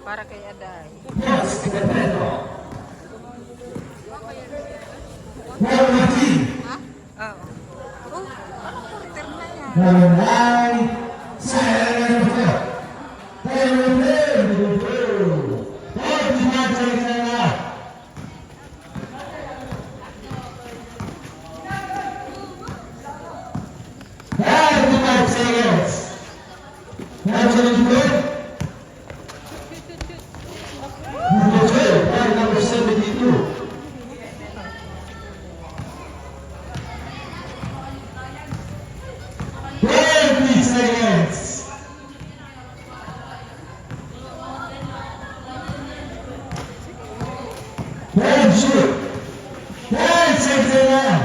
Para kay Aday. Ha? Oo. Oh, anong quarter na yan? Number 72. 20 seconds. Then shoot. 10 seconds now.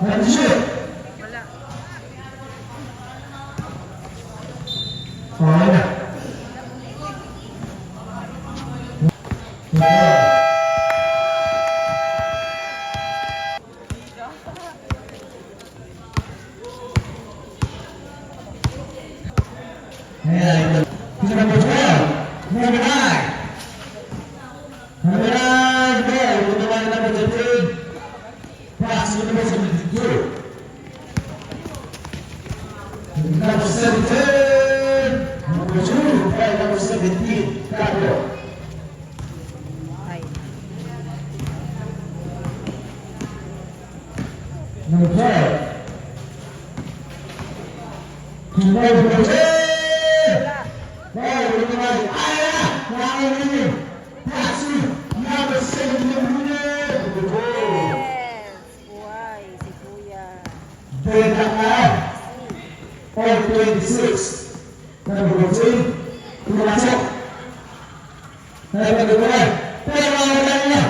Then shoot. Wala. Okay na. And number 12, number 9. Number 9, there, with the line number 13. Pass with number 72. Number 17, number 2, play number 17, Gabriel. Ay. Number 12. Number 10. Hey, with the line, pass with number 17, Yes! Buhay, si Kuya. then point 26. Number 14, pumasok. Number 1, pero mga na.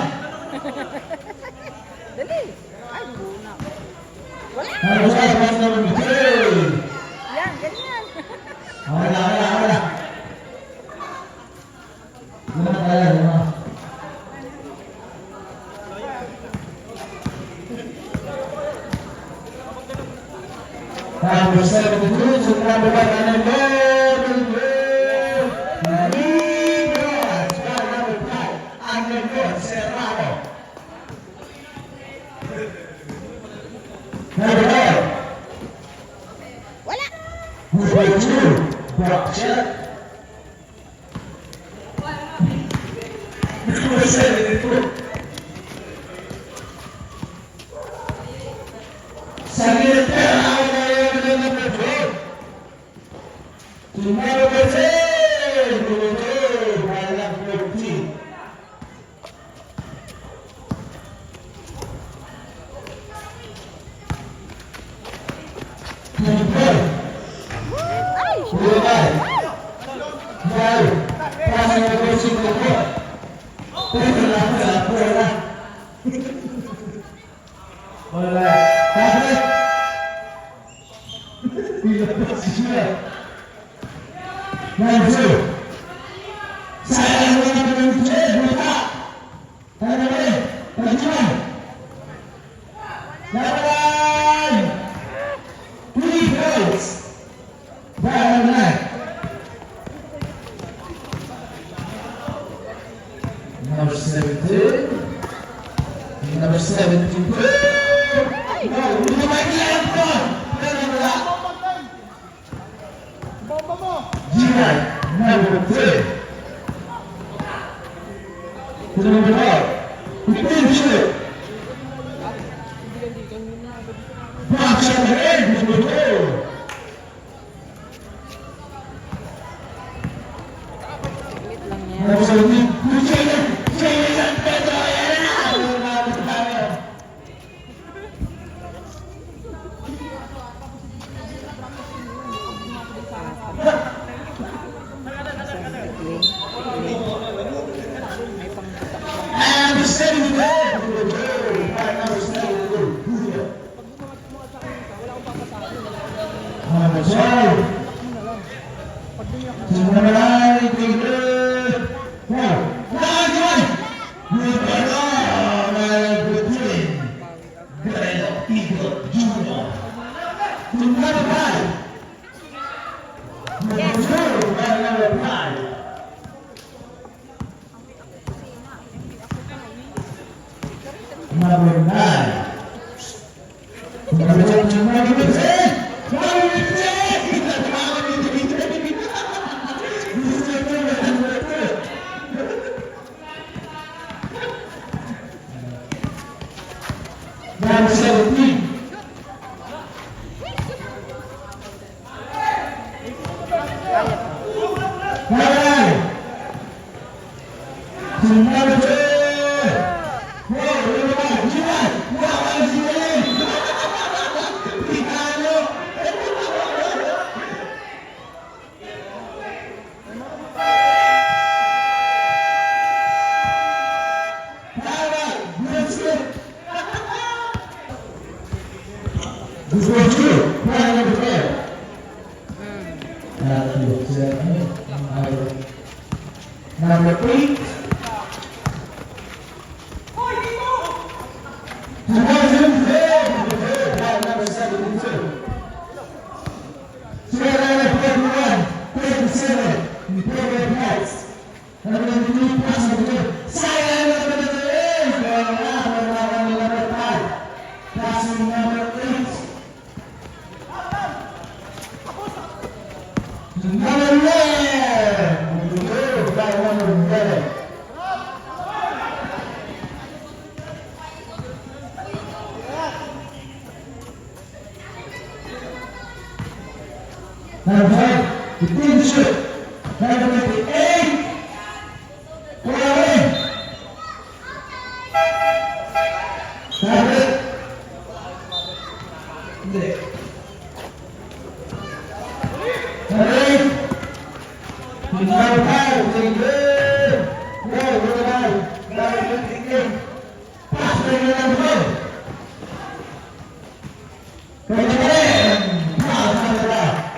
Dali! Ay, muna. Wala! Number 3. Yan, ganyan. Wala. Wala tayo. Number 72 to number 1. Number 9. Wala! Number 2, Brock Check. Number 72. Secretary number 12. To number 10. By number 14. Number 12. Ay! Number 17. Number 17. No, hindi naman kailangan ko. Pero wala. G9, number 3. To number 4. Finish it. Box number 8, number 2. Wait lang yan. Number 17. San Pedro, yan na. May pangbutak lang. Number 72. Number 72. Number 12. Number 9. number 5. Number 2, and number 5. Number 9. Number 10. Number 10. Number 17. Number 8. Number 72. Number 41, 37, number 5. Number 22, pass number 2. Sayang number 3. Number 5. Passing number 8. Number 11. Number 11. Number 5, the green shirt. Number 28, Colin. Number 8, number 5, the green. Number 5, number 28. Pass the number 1. Number 10, pass number 1.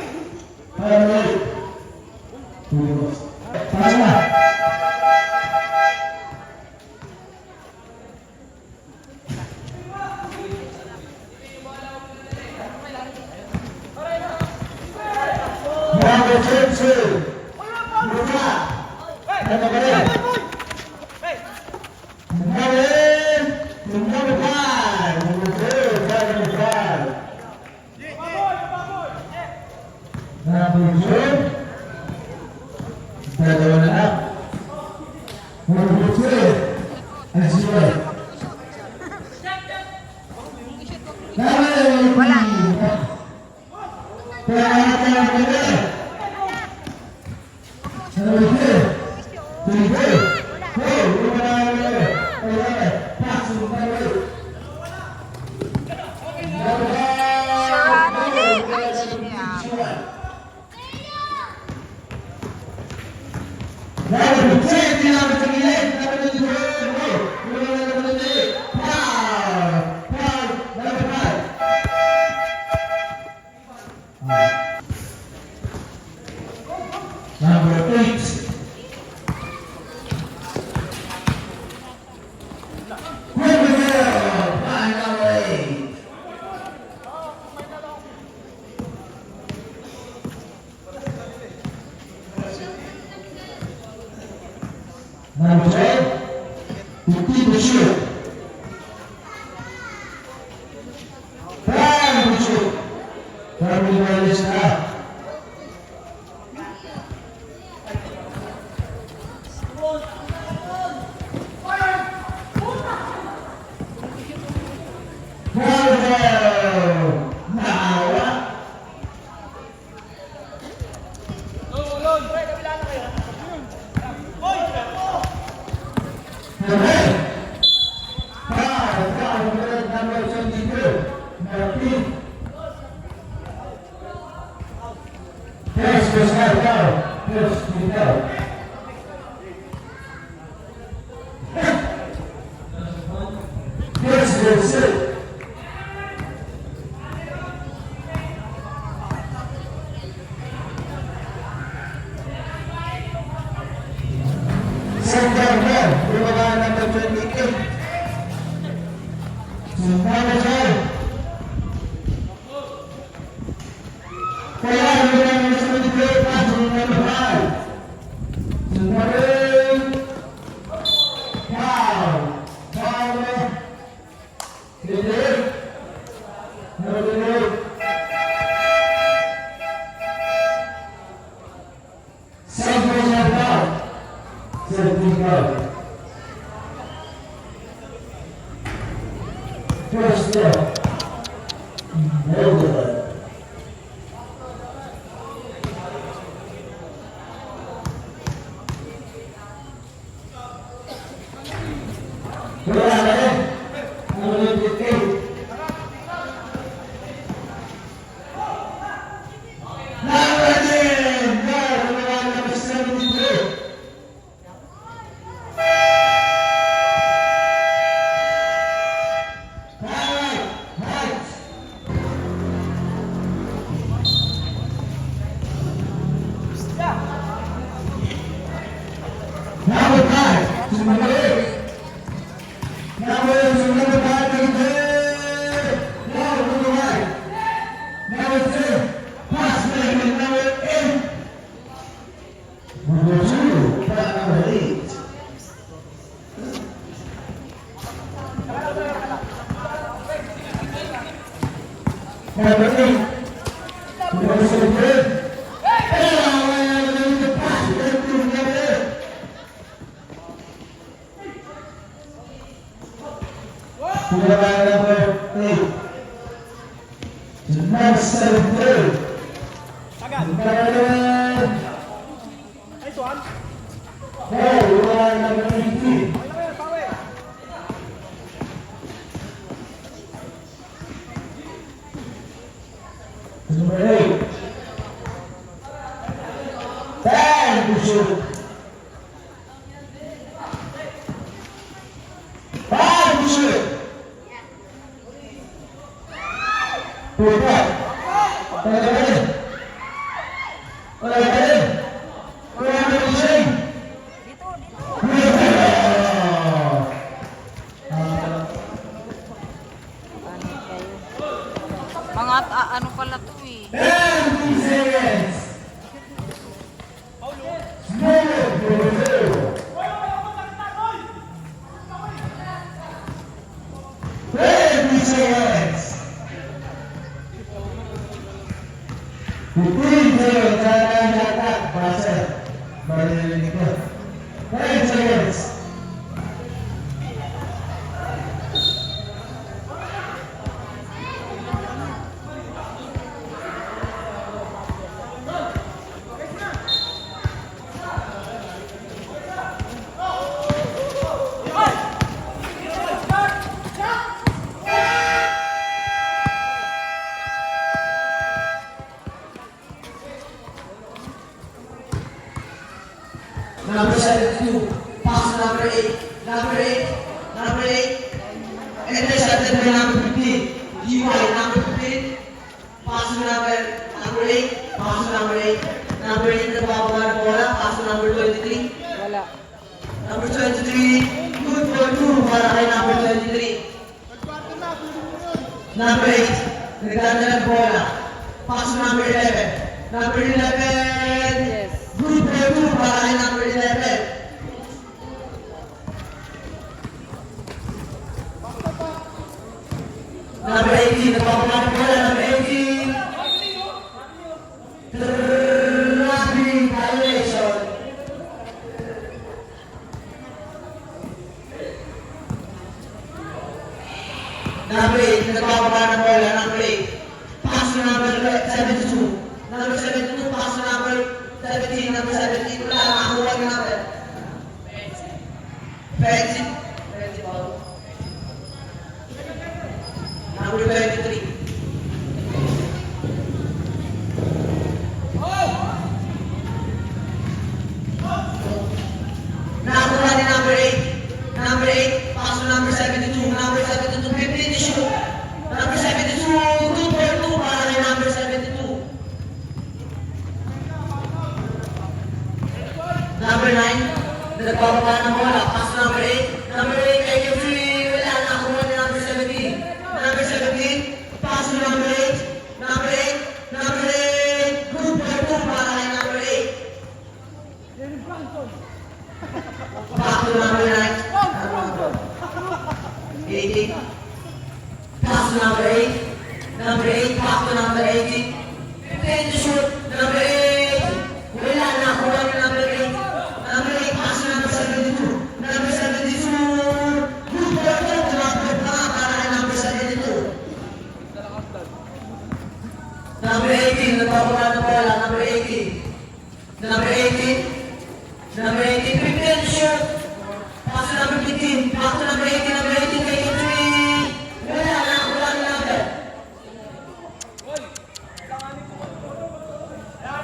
Number 22. Number 5. Number 2. Number 5. Number 2. Dalawa na lang. Number 2. As well. Wala. Number 8. Number 12, Petit Bouchot. Prime Bouchot. Kami malis na. Kaya number 73, pass to number 5. Number 8. Foul. Foul. Number 8. Celebration foul. 17 foul. First step. No good. Number 5, number 8. Number 5, number 1. Number 2, pass number 8. Number 2, pass number 8. Number 8, number 7. Number 8. Number 7. Nice one. Number 18. Number 8. Bang to shoot. 5 to shoot. Dito, dito. Panik kayo. Mga ano pala to eh. Number 72, pass to number 8, number 8, number 8, intercepted by number 15, DY, number 15, pass to number 8, pass to number 8, number 8 na bababa ng bola, pass to number 23, Wala. number 23, good for 2 para kay number 23, number 8, nagdala ng bola, pass to number 11, number 11, Yes. good for 2 para kay number 11. Number 18, nagpapala ng bola, number 18. Rugby violation. Number 8, nagpapala ng bola, number 8. Pass to number 72. Number 72, pass to number 17. Number 17, wala na makakuha ng number. Fancy. Fancy ball. Number 23. Nakakuha ni number 8. Number 8, pass to number 72. Number 72, 15 to shoot. Number 72, 2 for 2 para kay number 72. Number 9, nagpapala ng bola, pass to number 8. Number 8, ay yung free, wala, nakakuha ni number 17. Number 17, pass to number 8. Number 8, number 8. 17, nagpapagawa ng bola. Number 18. Number 18. Number 18. Prepare to shoot. Pass to number 15. Back to number 18. Number 18. Take it 3. Wala na. Wala na number.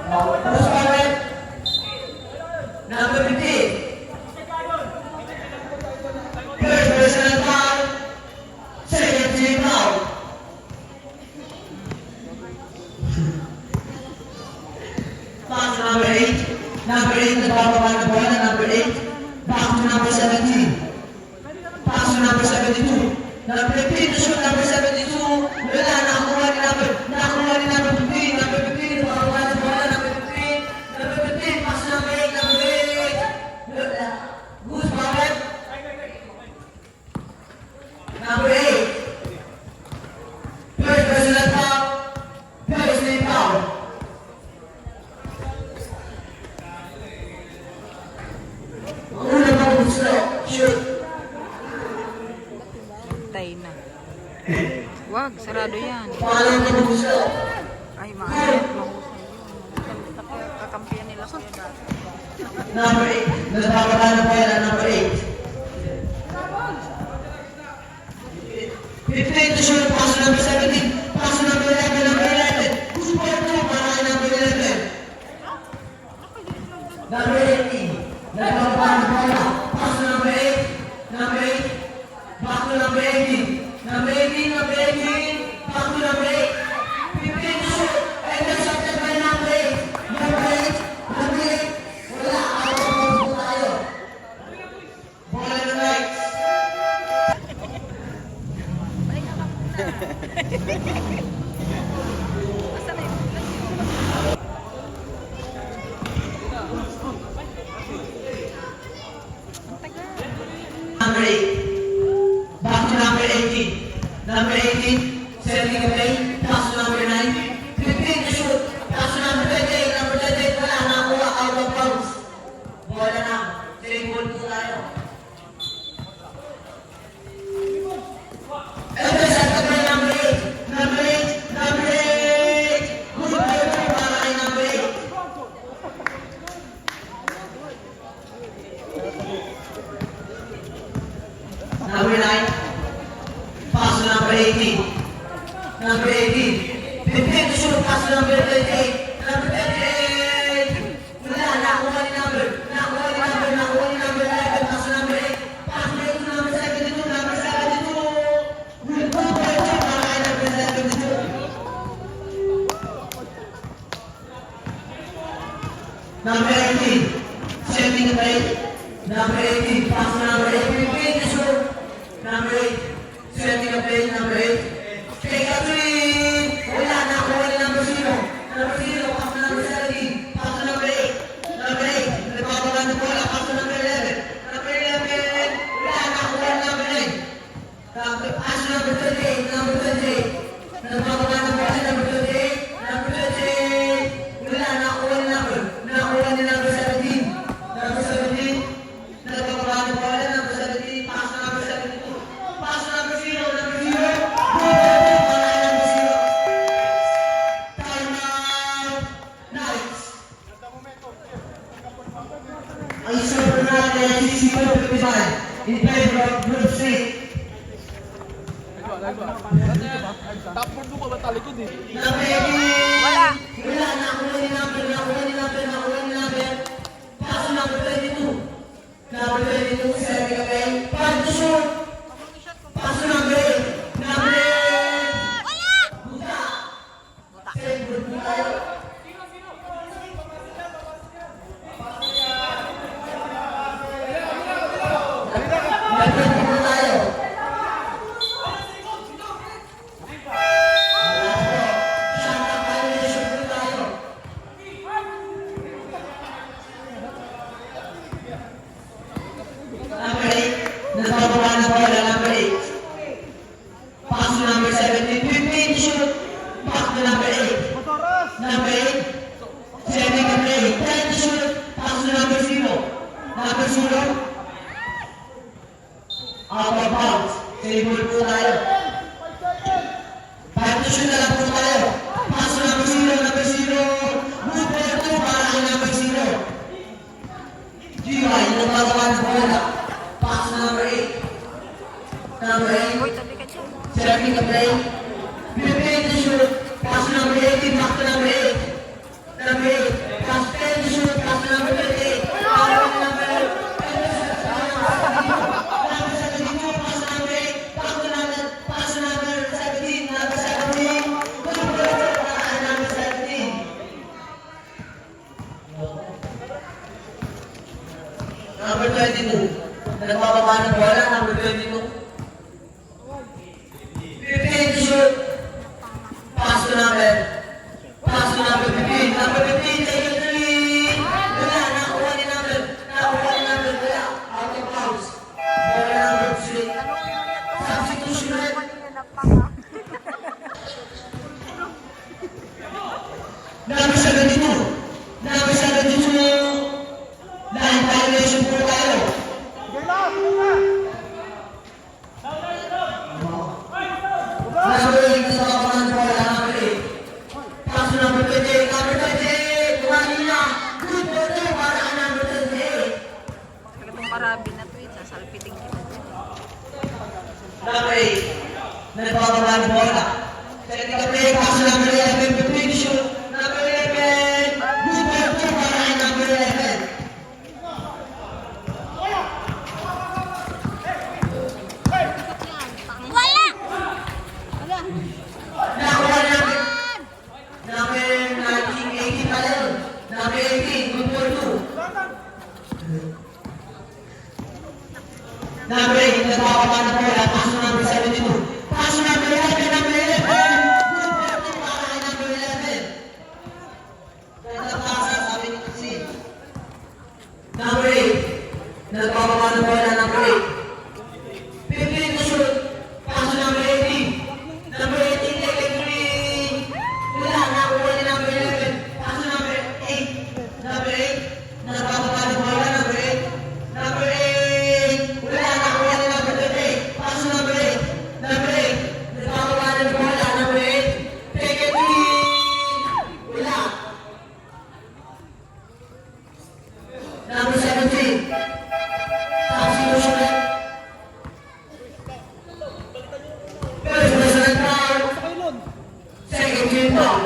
Post forward. Number 15. First personal foul. Second team foul. Pass to number 8. Number 8, nagpapagawa ng bola. Number 8. Back to number 17. Pass to number 72. Number 15 to shoot. Number 72. Wala, nakakuha ni number 15. Number 15, nagpapagawa ng bola. Number 15. Number 15, pass to number 8. Number 8. Wala. Goose power. Number 8. First personal foul. First team foul. Ang una pa gusto, shoot. Tay na. Wag, sarado yan. Pangalan pa gusto. Ay, mahusay yun. Kakampiyan nila kuya dati. Number 8. Nagpapagawa ng bola. Number 8. 15 to shoot. Pass to number 17. Pass to number 11. Number 11. Gusto po ito para kay number 11. Number 18. Nagpapagawa ng bola. Pass to number 8. Number 8. Back to number 18. Number 18. Number 18. Back to number 8. 15 to shoot. Intercepted by number 8. Number 8. Number 8. Wala. Out of bounds po tayo. Ball in the right. Number 8. Back to number 18. Number 18. Setting a play. Pass to number 9. 15 to shoot. Pass to number 28. Number 28. Wala. Nakuha. Out of bounds. Bola na. 3 ball po tayo. Intercepted by number 8. Number 8. Number 8. Good play po para kay number 8. Number 9. Pass to number 18. Number 18. 15 to shoot. Pass to number 38. Number 38. Wala. Nakuha ni number. Nakuha ni number 11. Pass to number 8. Pass to number 72. Number 72. Good play po para kay number 72. Number 18. Setting a play. Number 18. Pass to number 8. 15 to shoot. Number 8. Setting a play. Number 8. Take a 3. Wala. Nakuha ni number 0. Number 0. Pass to number 17. Pass to number 8. Number 8. Nagpapagawa ng bola. Pass to number 11. Number 11. Wala. Nakuha ni number 9. Pass to number 38. Number 38. Nagpapagawa ng bola. Number 38. Number 38. Wala. Nakuha ni number. Nakuha ni number 17. Number 17. Nagpapagawa ng bola. Number 17. Pass to number 72. Pass to number 0. Number 0. Time out. Nice. Ang super natin ay 64-55 in favor of Group C. Top 4 doon ka ba talikod eh? Number 18. Wala. Wala. Nakuha ni number. Pass to number 22. Number 22. Setting a play. Pass to shoot. Pass to number 8. Number 8. Buta. Save good po tayo. Nag-good po tayo. Shot violation po tayo. Number 8. Nagpapagawa ng bola. Number 8. Pass to number 17. 15 to shoot. Back to number 8. Number 8. Setting a play. 10 to shoot. Pass to number 0. Number 0. Out of bounds. Save ball po tayo. 5 to shoot na lang po tayo. Pass to number 0. Number 0. number 22. Nagbababa ng bola, number 22. 15 to shoot. Pass to number 15. Number 15, take a three. Wala, nakuha ni number. Wala, out of bounds. Bola number 3. Substitution ulit. Number 72. Number 72. Line violation po tayo. Number 8, sa kapanan po wala number 8. Pass to number 28. Number 28. Kumali na. Good for two para kay number 28. Talagang marami na to eh. Sasalpiting kita. Number 8. Nagbababa ng bola. Technical play. Pass to number 11. 15 shoot. Number 11. Good for two para kay number 11. Wala! Nakuha namin. Number 19, 18 pala yun. Number 18, good for two. Number 8, nagpapapa na bola. Pass to number 72. Pass to number 11, number 11. Good for two para kay number 11. Ganda pasa, sabi ni Kasi. Number 8, nagpapapa na bola. Number 8. 15 to shoot. Pass to number 18. Number 18, take a three. Wala, nakuha ni number 11. Pass to number 8. Number 8, nagpapapa na bola. Number 8. Number 8. Wala, nakuha ni number 28. Pass to number 8. Number 8, nagpapapa na bola. Number 8. Take a three. Wala. Number 17. Substitution ulit. First personal foul. Second team foul.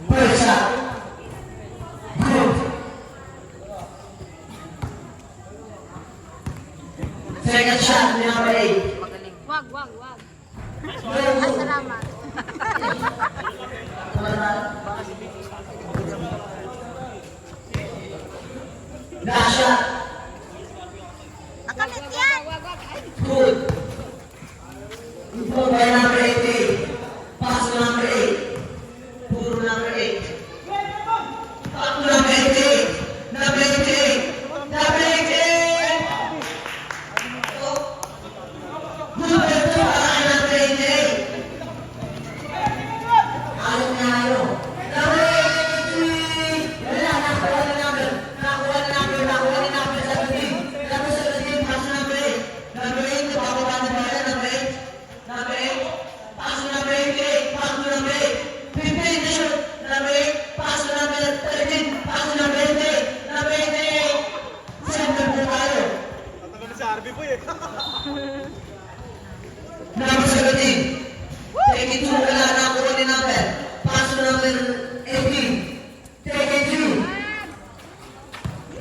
First shot. Good. Second shot ni number 8. Magaling. Wag. Ay, Salamat. Last shot. Nakamit yan! Good. Good by number 88. Pass to number 8. Puro number 8. Back to number 88. Number 88. Number 88. Oh. Good by two para kay number 88. Ayaw na ayaw. Number 83. Wala, nakuha ni number. Nakuha ni number 17. Number 17, pass to number 8. Number 8, nabababa na bola. Number 8. Number 8, pass to number 88. Pass to number 8. 15 to shoot. Number 8, pass to number 13. Pass to number 88. Number 88. Center po tayo. Number 17. Take it to wala na ako ni number. Pass to number 18. Take it to.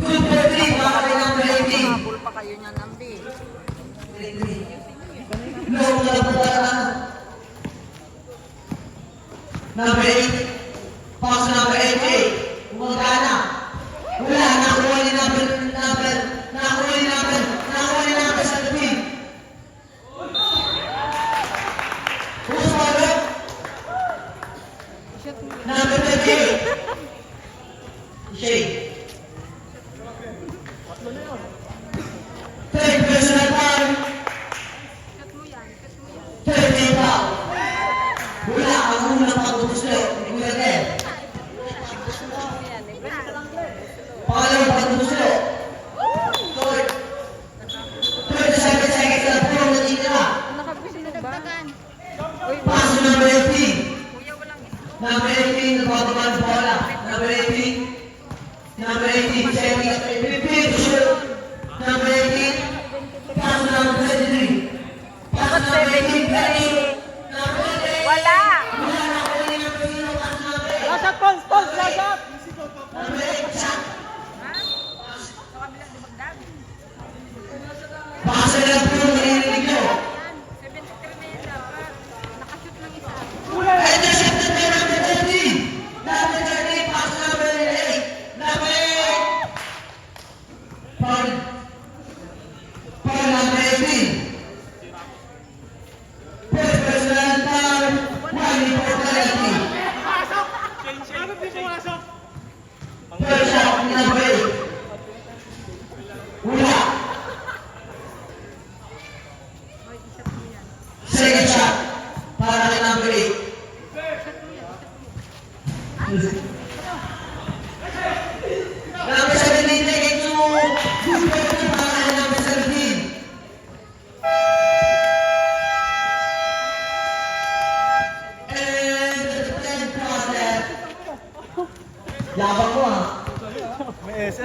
Good for three para kay number 18. Habol pa kayo niya, Nambi. No, wala po talaga. Number 8. Pass to number 88. Umagana. Wala, nakuha ni number 17. Who's follow? Number 38. Shea. Third personal foul. Third team foul. Wala, ang unang pag-gusto. Hindi ko yan. Pangalawang pag-gusto. Third seconds na puro na titira. Pass to number 18. Number 18, nabababa ng bola. Number 18. Number 18, setting up. 15 to shoot. Number 18. Pass to number 23. Pass to number 18. Number 18. Wala! Wala na ako ni number 0. Pass to number 8. Last shot, Paul! Last shot! Number 8, shot. Baka sa ilang puro narinig nyo. Nakashoot ng isa. Ay, na-shot na tayo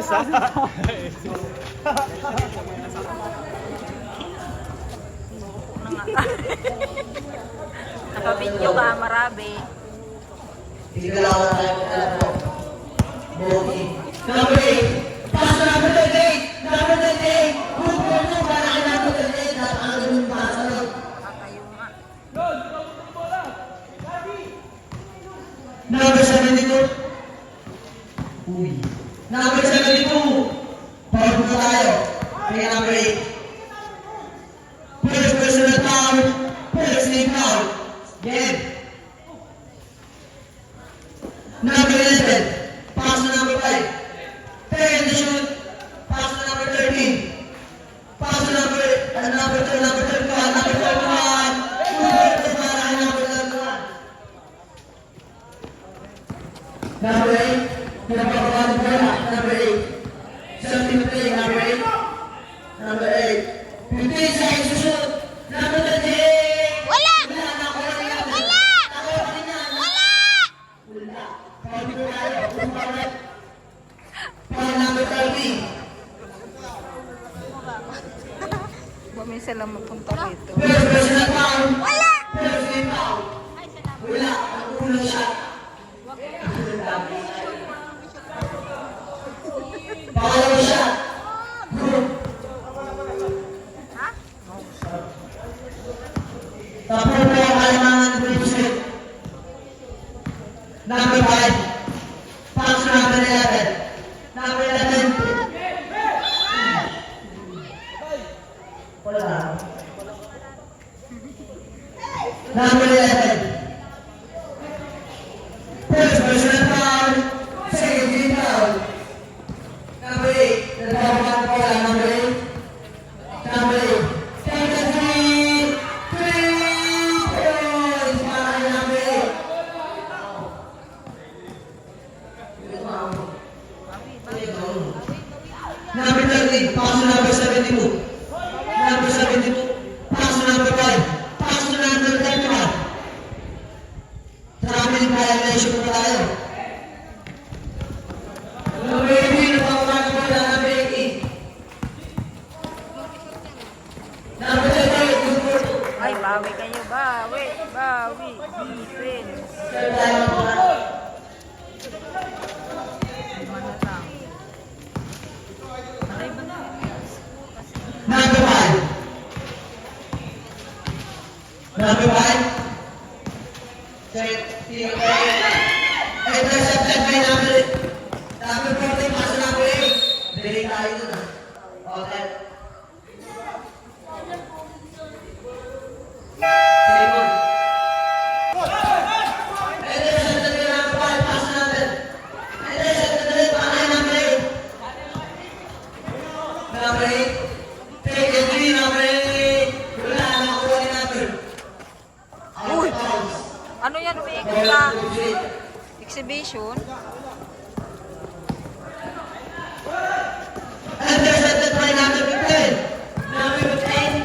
Esa. Nakabidyo ka, marabi. Tignan ako tayo. Bogey. Number 8. Pass to number 38. Number 38. Good for two. Para kay number 38. Napakagod yung pass. Kakayo nga. Number 72. Uy. Number 72. Power po tayo. Kaya number 8. First personal foul. First name foul. Game. Number 11. Pass to number 5. Turn the shoot. Pass to number 13. Pass to number 31. Number 31. Good for para kay number 31. Number 8. Pinapagawa ng bola. Number 8. Something to play. Number 8. Number 8. 15 seconds to shoot. Number 38. Wala! Wala! Nakuha niya. Wala! Nakuha niya. Wala! Wala. Foul po tayo. Foul number 30. Bumisa lang mapunta rito. First personal foul. Wala! First game foul. Wala. Nakuha siya. Pangalawa siya. Ha? Tapos po ang kailangan ng Bridget. Number 5. Pass to number 11. Number 11. Wala. Number 11. First personal foul. Second team foul. Number 8. Nagbabahan po lang. Number 8. Number 8. Take a 3. 3 points para kay number 8. Number 13. Pass to number 72. Number 72. Pass to number 5. Pass to number 31. Traveling violation po tayo. Number 18. Nagbabahan po lang. Number 18. Number 38. Good for two. Ay, bawi kayo. Bawi. Bawi. Defense. Third time po na. Ano lang. Alay ba na? Number 5. Number 5. Set. Intercepted by number 40. Pass to number 8. Delay tayo dun ah. Okay. Simon. Intercepted by number 5. Pass to number. Intercepted by number 8. Number 8. Take a 3, number 8. Wala, nakakuha ni number. Out of bounds. Ano yan? Umiikot Ball ka? to Jade. Exhibition? Intercepted by number 15. Number 15.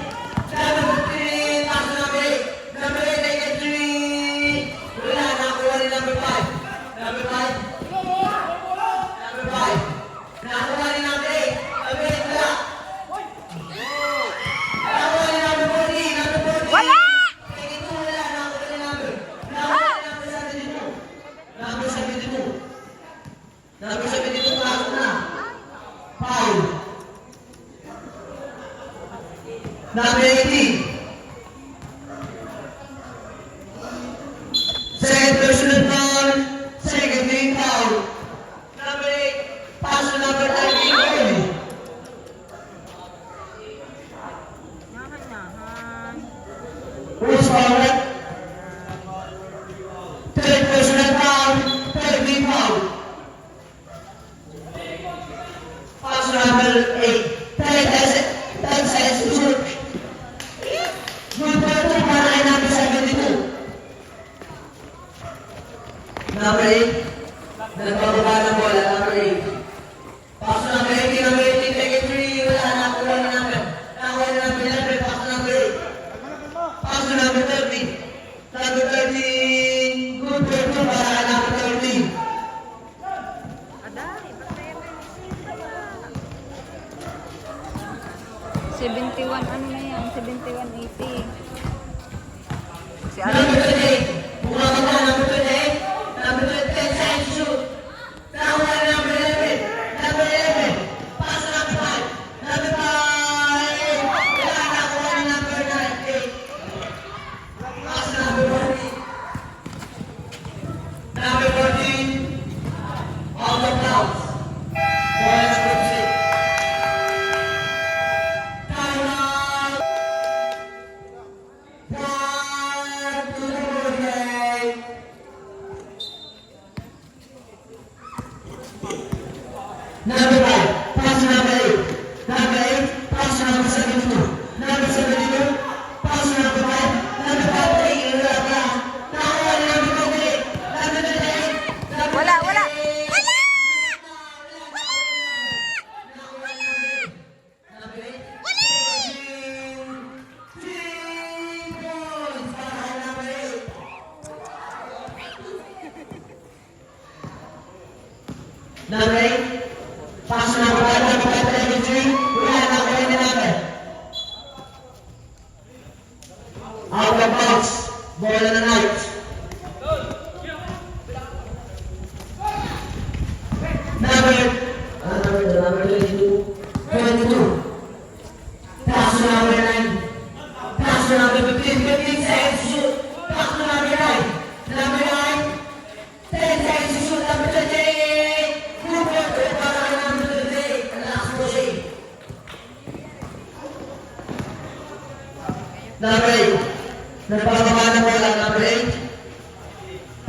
Number 15. Pass to number 8. Number 8, take a 3. Wala, nakakuha ni number 5. Number 5. Number 5. Nakakuha ni number 8. Number 8, wala. Nakakuha ni number 40. Number 40. Wala! Take a 2, wala. Nakakuha ni number. Nakakuha ni number 72. Number 72. Number 72, pasok na. Foul. Number 18. Second personal foul. Second team foul. Number 8. Pass to number 13. Early. Nyahan-nyahan. Who's foul? Third personal foul. Third team foul. Pass to number 8. 10 seconds to shoot. Good for two para kay number 72. Number 8. Nagbababa ng bola. Number 8. Pass to number 18. Number 18. Take a 3. Wala. Nakakuha ni number. Nakakuha ni number 11. Pass to number 8. Pass to number 13. Number 13. Good for two para kay number 13. Aday, ba't may ano. Number 28. Bumaba ka, number 28. Number 10 seconds to shoot. Nakuha na number 11. Number 11. Pass to number 5. Number 5. Wala, nakuha na number 9. 8. Pass to number 14. Number 14. Out of bounds. Ball number 6. Time out. 1 to the game. Number 5, pass to number 8. Number 8, pass to number 72. Number 72, pass to number 5. Number 5, take it up now. Nakuha ni number 28. Number 28. Number Wala, wala. 28. Wala! Nakuha ni number 8. Three points para kay number 8. Number 8. Pass to number 5, number 5, number 3. Wala, nakuha ni number. Out of bounds. Ball on the night. Number 22. 22. Pass to number 9. Pass to number 15. 15 seconds to shoot. Pass to number 9. Number 9. 10 seconds to shoot. Number 28. Good work para kay number 28. Ang last pushing. Number 8. Nagpapababa ng bola. Number 8.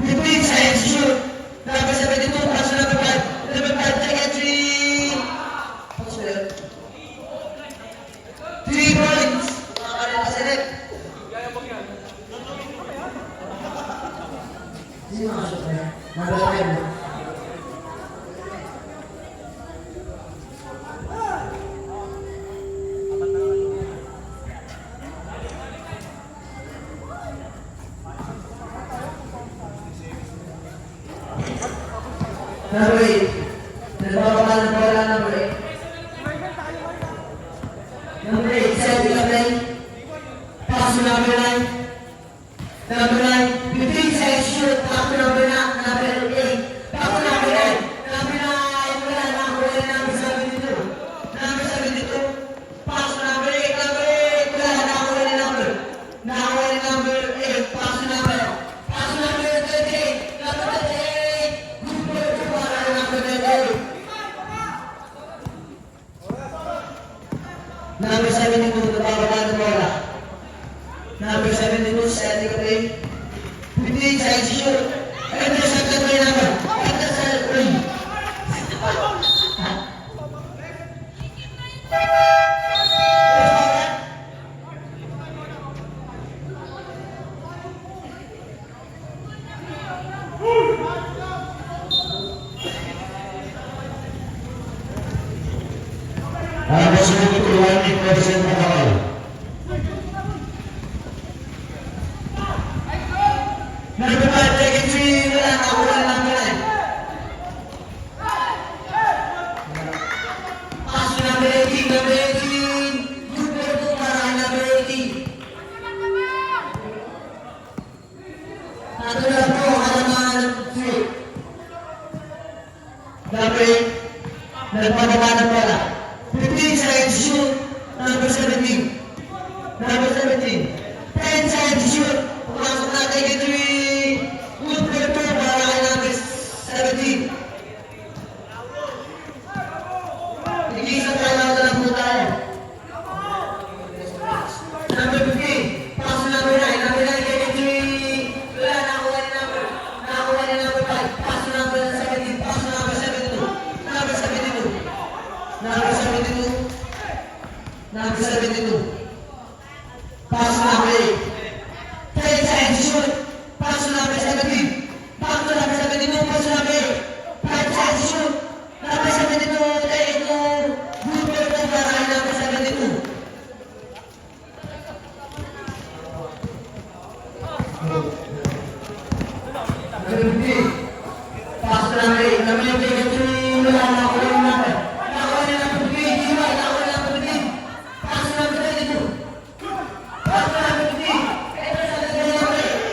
15 seconds to shoot. Number 72. Pass to number 5. Number 5. Take a 3. Pass to 3 points. Makakaroon na select. Sino makashoot na? Number 5. Number 8. Nagbababa ng bola, number 8. Number 8, set the play. Pass to number 9. Number 9, 15 seconds shoot. Back to number 8. Back to number 9. Number 9, wala na. Wala na number 72. Number 72. Pass to number 8. Number 8, wala na. Wala na number. Nakuha ni number 8. Pass to number 38. Number 38. Good work para kay number 38. Number 72, nabababa ng bola. Number 72, setting a play. 15 seconds to shoot. Enter sa play number. Enter sa play. Number 72, 1% na bawal. Number 5, take it 3. Wala na. Wala na number 9. Pass to number 18. Number 18. Good work po para kay number 18. Natulad po ang halaman ng 3. Number 8. Nagpababa ng bola. 15 seconds to shoot. Number 17. Number 17. 10 seconds to shoot. Pumasok na, take it 3. Good work po para kay number 17. Nag-iisang timeout na lang po tayo. Number 15. Pass to number 9. Number 9, take it 3. Wala, nakuha ni number. Nakuha ni number 5. Pass to number 17. Pass to number 72. Number 72. Number 72. Number 72. Pass to number 8. 10 seconds to shoot. Pass to number 17. Back to number 72. Pass to number 8. 5 seconds to shoot. Number 72. Take it 2. Good work po para kay number 72. Number 15. Pass to number 8. Number 8, take it 3. Wala na ako yung number. Nakuha ni number 15. Nakuha ni number 15. Pass to number 22. Pass to number 15. Enter sa number 8.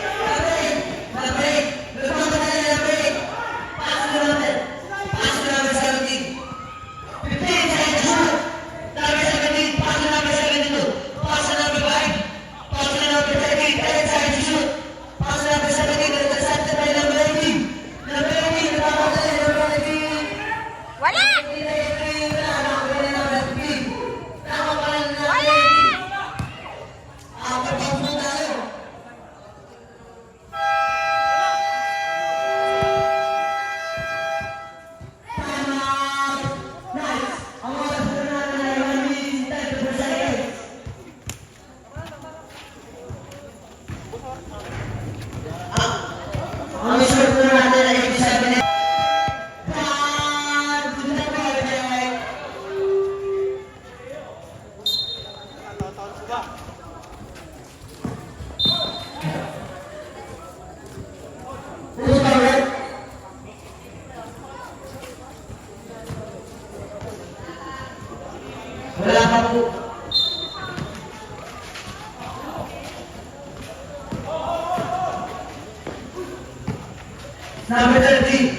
Number 13.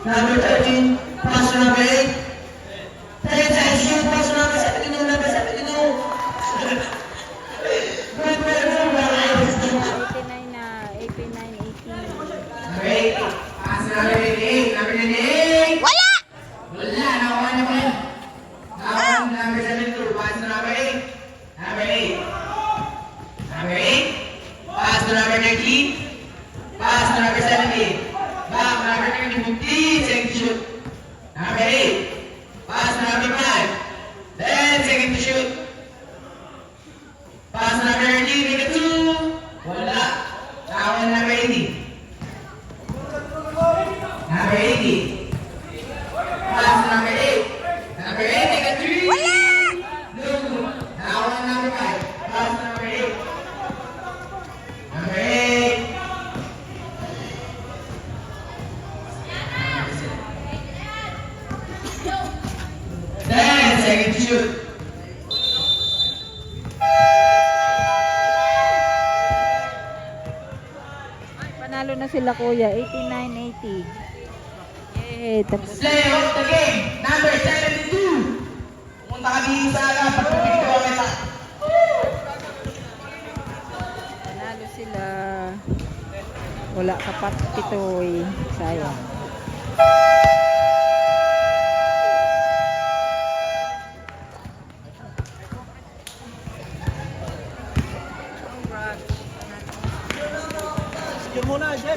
Number 13. Pass to number 8. 10 seconds shoot. Pass to number 17. Number 17. Good, good, good. 89 na, 89, 18. Number 8. Pass to number 88. Number 88. Wala! Wala. Nakuha niya pa yun. Nakuha ng number 72. Pass to number 8. Number 8. Number 8. Pass to number 19. Pass to number 17. Back number 15. Second shoot. Number 8. Pass to number 5. Then second shoot. Pass to number 13. Make it 2. Wala. Nakuha ng number 80. Number 80. Pass to number 8. Number 8. Make it 3. Wala! No. Nakuha ng number 5. Pass to number 8. Number 8. Then, second shoot. Panalo na sila kuya, 89, 80. Yay, tapos. Play of the game, number 72. Pumunta ka din sa aga, pagpapigtawa kita. Panalo sila. Wala kapat pitoy. Sayang. Sige muna, Jen.